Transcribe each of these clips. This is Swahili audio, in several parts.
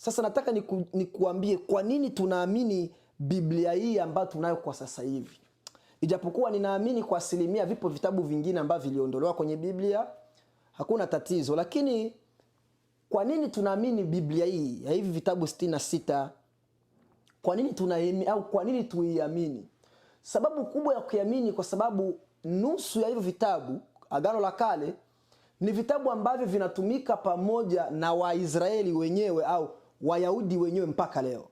Sasa nataka nikuambie kwa nini tunaamini Biblia hii ambayo tunayo kwa sasa hivi. Ijapokuwa ninaamini kwa asilimia vipo vitabu vingine ambavyo viliondolewa kwenye Biblia, hakuna tatizo, lakini kwa nini tunaamini Biblia hii ya hivi vitabu 66? Kwa nini tunaamini au kwa nini tuiamini? Sababu kubwa ya kuiamini kwa sababu nusu ya hivyo vitabu Agano la Kale ni vitabu ambavyo vinatumika pamoja na Waisraeli wenyewe au Wayahudi wenyewe mpaka leo.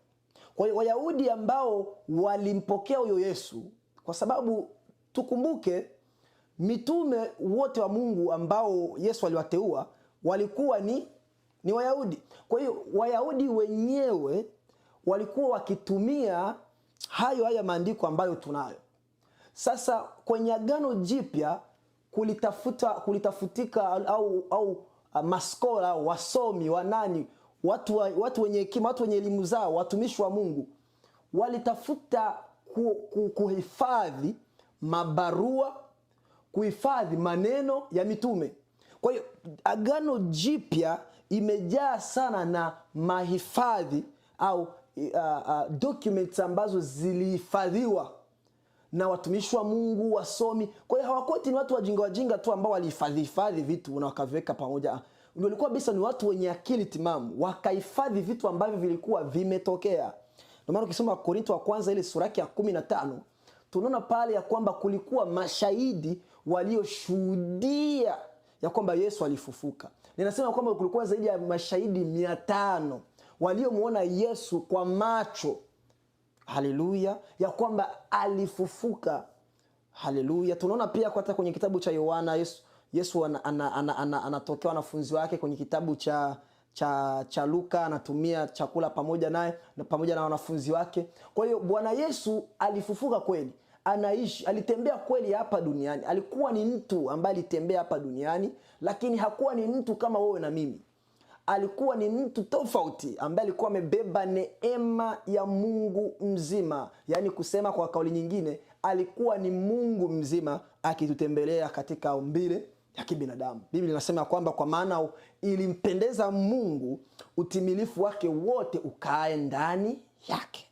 Kwa hiyo Wayahudi ambao walimpokea huyo Yesu, kwa sababu tukumbuke mitume wote wa Mungu ambao Yesu aliwateua walikuwa ni Wayahudi. Kwa hiyo Wayahudi wenyewe walikuwa wakitumia haya maandiko ambayo tunayo. Sasa kwenye Agano Jipya kulitafutika au maskola, wasomi, wanani, watu wenye hekima, watu wenye elimu zao, watumishi wa Mungu walitafuta kuhifadhi mabarua, kuhifadhi maneno ya mitume. Kwa hiyo Agano Jipya imejaa sana na mahifadhi au documents ambazo zilihifadhiwa na watumishi wa Mungu, wasomi. Kwa hiyo hawakoti ni watu wajinga tu ambao walihifadhi vitu na wakaviweka pamoja. Ndio walikuwa bisa ni watu wenye akili timamu, wakahifadhi vitu ambavyo vilikuwa vimetokea. Ndio maana ukisoma Korinto wa kwanza ile sura ya 15, tunaona pale ya kwamba kulikuwa mashahidi walioshuhudia ya kwamba Yesu alifufuka. Ninasema kwamba kulikuwa zaidi ya mashahidi 500 waliomuona Yesu kwa macho. Haleluya, ya kwamba alifufuka. Haleluya. Tunaona pia hata kwenye kitabu cha Yohana Yesu anatokea wanafunzi wake kwenye kitabu cha Luka, anatumia chakula pamoja na wanafunzi wake. Kwa hiyo Bwana Yesu alifufuka kweli, anaishi, alitembea kweli hapa duniani. Alikuwa ni mtu ambaye alitembea hapa duniani, lakini hakuwa ni mtu kama wewe na mimi. Alikuwa ni mtu tofauti ambaye alikuwa amebeba neema ya Mungu mzima. Yaani kusema kwa kauli nyingine, alikuwa ni Mungu mzima akitutembelea katika umbile ya kibinadamu. Biblia inasema kwamba kwa maana ilimpendeza Mungu utimilifu wake wote ukae ndani yake.